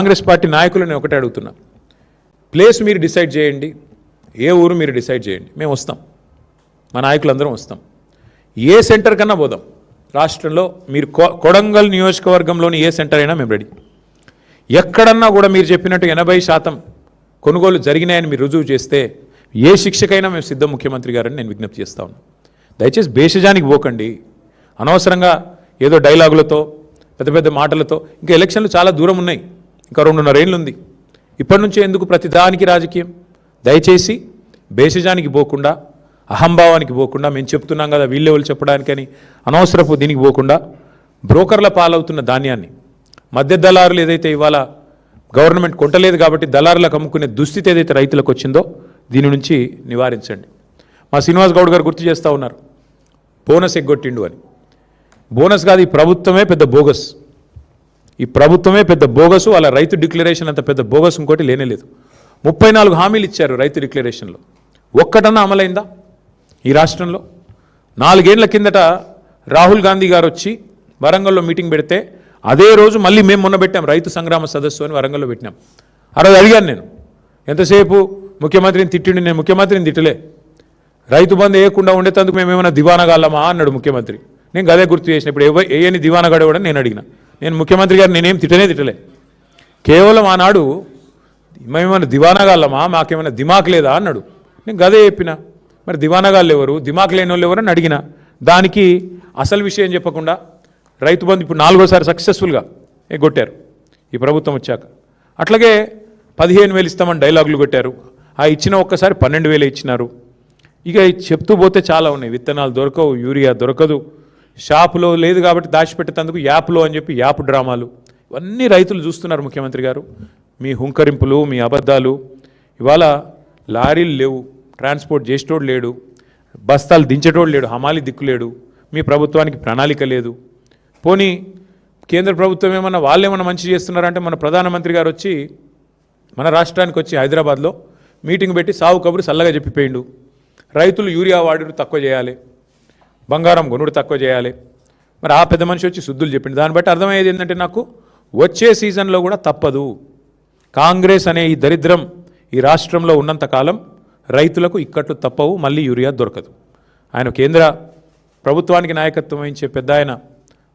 Congress party నాయకులను ఒకటే అడుగుతున్నా, ప్లేస్ మీరు డిసైడ్ చేయండి, ఏ ఊరు మీరు డిసైడ్ చేయండి, మేము వస్తాం, మా నాయకులందరం వస్తాం. ఏ సెంటర్ కన్నా పోదాం రాష్ట్రంలో. మీరు కొడంగల్ నియోజకవర్గంలోని ఏ సెంటర్ అయినా మేము రెడీ. ఎక్కడన్నా కూడా మీరు చెప్పినట్టు 80% కొనుగోలు జరిగినాయని మీరు రుజువు చేస్తే ఏ శిక్షకైనా మేము సిద్ధం ముఖ్యమంత్రి గారని నేను విజ్ఞప్తి చేస్తా ఉన్నాను. దయచేసి భేషజానికి పోకండి. అనవసరంగా ఏదో డైలాగులతో పెద్ద పెద్ద మాటలతో, ఇంకా ఎలక్షన్లు చాలా దూరం ఉన్నాయి, ఇంకా 2.5 ఏళ్ళు ఉంది. ఇప్పటి నుంచే ఎందుకు ప్రతిదానికి రాజకీయం? దయచేసి భేషజానికి పోకుండా, అహంభావానికి పోకుండా, మేము చెప్తున్నాం కదా వీళ్ళెవరు చెప్పడానికని అనవసరపు దీనికి పోకుండా, బ్రోకర్ల పాలవుతున్న ధాన్యాన్ని మధ్య దళారులు ఏదైతే ఇవాళ గవర్నమెంట్ కొంటలేదు కాబట్టి దళారులకు అమ్ముకునే దుస్థితి ఏదైతే రైతులకు వచ్చిందో దీని నుంచి నివారించండి. మా శ్రీనివాస్ గౌడ్ గారు గుర్తు చేస్తూ ఉన్నారు, బోనస్ ఎగ్గొట్టిండు అని. బోనస్ కాదు, ఈ ప్రభుత్వమే పెద్ద బోగస్. ఈ ప్రభుత్వమే పెద్ద బోగసు. అలా రైతు డిక్లరేషన్ అంత పెద్ద బోగస్ ఇంకోటి లేనేలేదు. 34 హామీలు ఇచ్చారు రైతు డిక్లరేషన్లో. ఒక్కటన్నా అమలైందా ఈ రాష్ట్రంలో? 4 ఏళ్ల కిందట రాహుల్ గాంధీ గారు వచ్చి వరంగల్లో మీటింగ్ పెడితే అదే రోజు మళ్ళీ మేము మొన్న పెట్టాం రైతు సంగ్రామ సదస్సు అని వరంగల్లో పెట్టినాం. ఆ రోజు అడిగాను నేను, ఎంతసేపు ముఖ్యమంత్రిని తిట్టిండి. నేను ముఖ్యమంత్రిని తిట్టలే. రైతు బంధు వేయకుండా ఉండేందుకు మేము ఏమైనా దివానగాళ్ళమా అన్నాడు ముఖ్యమంత్రి. నేను గదే గుర్తు చేసిన. ఇప్పుడు ఏని దివానగాడు కూడా నేను అడిగిన. నేను ముఖ్యమంత్రి గారు నేనేం తిట్టలే. కేవలం ఆనాడు మేమేమైనా దివానగాళ్ళమా, మాకేమైనా దిమాక్ లేదా అన్నాడు. నేను గదే చెప్పిన. మరి దివానగాళ్ళు ఎవరు, దిమాక్ లేని వాళ్ళు ఎవరు అని అడిగిన. దానికి అసలు విషయం చెప్పకుండా రైతు బంధు ఇప్పుడు 4వ సారి సక్సెస్ఫుల్గా ఎగ్గొట్టారు ఈ ప్రభుత్వం వచ్చాక. అట్లాగే 15,000 ఇస్తామని డైలాగులు కొట్టారు. ఆ ఇచ్చిన ఒక్కసారి 12,000 ఇచ్చినారు. ఇక చెప్తూ పోతే చాలా ఉన్నాయి. విత్తనాలు దొరకవు, యూరియా దొరకదు, షాపులో లేదు కాబట్టి దాచిపెట్టేందుకు యాప్లో అని చెప్పి యాప్ డ్రామాలు, ఇవన్నీ రైతులు చూస్తున్నారు. ముఖ్యమంత్రి గారు మీ హుంకరింపులు, మీ అబద్ధాలు. ఇవాళ లారీలు లేవు, ట్రాన్స్పోర్ట్ చేసేటోడు లేడు, బస్తాలు దించేటోడు లేడు, హమాలి దిక్కులేడు, మీ ప్రభుత్వానికి ప్రణాళిక లేదు. పోనీ కేంద్ర ప్రభుత్వం ఏమన్నా వాళ్ళేమన్నా మంచి చేస్తున్నారంటే మన ప్రధానమంత్రి గారు వచ్చి మన రాష్ట్రానికి వచ్చి హైదరాబాద్లో మీటింగ్ పెట్టి సావు కబురు చల్లగా చెప్పిపోయిండు. రైతులు యూరియా వాడుడు తక్కువ చేయాలి, బంగారం కొనుడు తక్కువ చేయాలి. మరి ఆ పెద్ద మనిషి వచ్చి శుద్ధులు చెప్పిండు. దాన్ని బట్టి అర్థమయ్యేది ఏంటంటే నాకు వచ్చే సీజన్లో కూడా తప్పదు. కాంగ్రెస్ అనే ఈ దరిద్రం ఈ రాష్ట్రంలో ఉన్నంతకాలం రైతులకు ఇక్కట్లు తప్పవు, మళ్ళీ యూరియా దొరకదు. ఆయన కేంద్ర ప్రభుత్వానికి నాయకత్వం వహించే పెద్ద ఆయన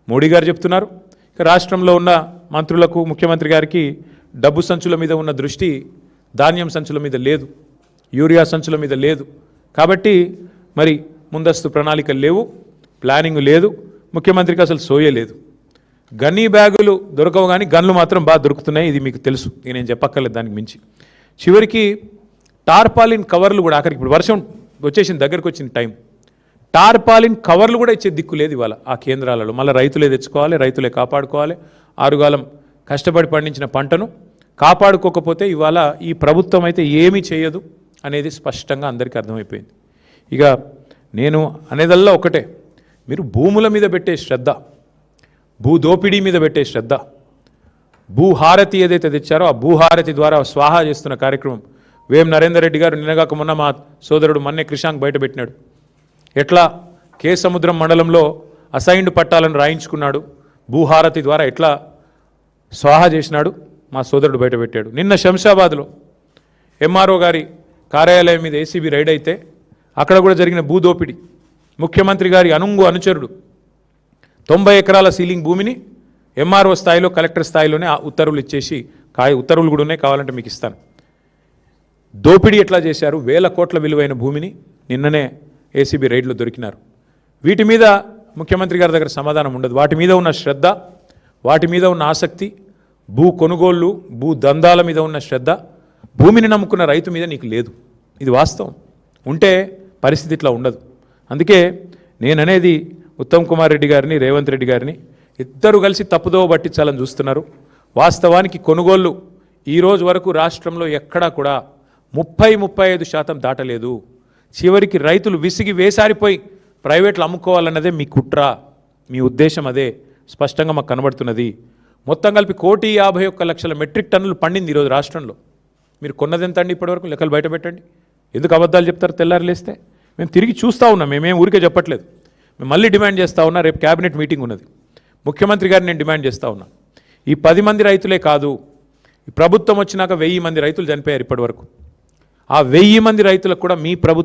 మోడీ గారు చెప్తున్నారు. ఇక రాష్ట్రంలో ఉన్న మంత్రులకు, ముఖ్యమంత్రి గారికి డబ్బు సంచుల మీద ఉన్న దృష్టి ధాన్యం సంచుల మీద లేదు, యూరియా సంచుల మీద లేదు. కాబట్టి మరి ముందస్తు ప్రణాళికలు లేవు, ప్లానింగ్ లేదు, ముఖ్యమంత్రికి అసలు సోయే లేదు. గన్నీ బ్యాగులు దొరకవు కానీ గన్లు మాత్రం బాగా దొరుకుతున్నాయి. ఇది మీకు తెలుసు, నేను చెప్పక్కర్లేదు దానికి మించి. చివరికి టార్పాలిన్ కవర్లు కూడా ఆఖరికి ఇప్పుడు వర్షం వచ్చేసిన దగ్గరకు వచ్చిన టైం, టార్పాలిన్ కవర్లు కూడా ఇచ్చే దిక్కు లేదు ఇవాళ ఆ కేంద్రాలలో. మళ్ళీ రైతులే తెచ్చుకోవాలి, రైతులే కాపాడుకోవాలి. ఆరుగాలం కష్టపడి పండించిన పంటను కాపాడుకోకపోతే ఇవాళ ఈ ప్రభుత్వం అయితే ఏమీ చేయదు అనేది స్పష్టంగా అందరికీ అర్థమైపోయింది. ఇక నేను అనేదల్లా ఒకటే, మీరు భూముల మీద పెట్టే శ్రద్ధ, భూదోపిడీ మీద పెట్టే శ్రద్ధ, భూహారతి ఏదైతే తెచ్చారో ఆ భూహారతి ద్వారా స్వాహా చేస్తున్న కార్యక్రమం వేం నరేందర్ రెడ్డి గారు నిన్నగాక మొన్న మా సోదరుడు మన్నే క్రిషాంక్ బయటపెట్టినాడు. ఎట్లా కే సముద్రం మండలంలో అసైన్డ్ పట్టాలను రాయించుకున్నాడు, భూహారతి ద్వారా ఎట్లా స్వాహా చేసినాడు మా సోదరుడు బయటపెట్టాడు. నిన్న శంషాబాద్లో ఎంఆర్ఓ గారి కార్యాలయం మీద ఏసీబీ రైడ్ అయితే అక్కడ కూడా జరిగిన భూదోపిడి. ముఖ్యమంత్రి గారి అనుచరుడు 90 ఎకరాల సీలింగ్ భూమిని ఎంఆర్ఓ స్థాయిలో, కలెక్టర్ స్థాయిలోనే ఉత్తర్వులు ఇచ్చేసి, ఉత్తర్వులు కూడా ఉన్నాయి, కావాలంటే మీకు ఇస్తాను. దోపిడీ ఎట్లా చేశారు? 1000 కోట్ల విలువైన భూమిని నిన్ననే ఏసీబీ రైడ్లో దొరికినారు. వీటి మీద ముఖ్యమంత్రి గారి దగ్గర సమాధానం ఉండదు. వాటి మీద ఉన్న శ్రద్ధ, వాటి మీద ఉన్న ఆసక్తి, భూ కొనుగోళ్ళు, భూ దందాల మీద ఉన్న శ్రద్ధ, భూమిని నమ్ముకున్న రైతు మీద నీకు లేదు. ఇది వాస్తవం. ఉంటే పరిస్థితి ఇట్లా ఉండదు. అందుకే నేననేది ఉత్తమ్ కుమార్ రెడ్డి గారిని, రేవంత్ రెడ్డి గారిని ఇద్దరు కలిసి తప్పుదోవ పట్టించాలని చూస్తున్నారు. వాస్తవానికి కొనుగోళ్ళు ఈరోజు వరకు రాష్ట్రంలో ఎక్కడా కూడా 30-35% దాటలేదు. చివరికి రైతులు విసిగి వేసారిపోయి ప్రైవేట్లు అమ్ముకోవాలన్నదే మీ కుట్ర, మీ ఉద్దేశం అదే స్పష్టంగా మాకు కనబడుతున్నది. మొత్తం కలిపి 1,51,00,000 మెట్రిక్ టన్నులు పండింది ఈరోజు రాష్ట్రంలో. మీరు కొన్నది ఎంత అండి ఇప్పటివరకు? లెక్కలు బయట పెట్టండి. ఎందుకు అబద్ధాలు చెప్తారు తెల్లారి లేస్తే? మేము తిరిగి చూస్తూ ఉన్నాం, మేమేం ఊరికే చెప్పట్లేదు. మేము మళ్ళీ డిమాండ్ చేస్తూ ఉన్నా. రేపు క్యాబినెట్ మీటింగ్ ఉన్నది, ముఖ్యమంత్రి గారిని నేను డిమాండ్ చేస్తూ ఉన్నా. ఈ 10 మంది రైతులే కాదు, ప్రభుత్వం వచ్చినాక 1000 మంది రైతులు చనిపోయారు ఇప్పటివరకు. ఆ 1000 మంది రైతులకు కూడా మీ ప్రభుత్వం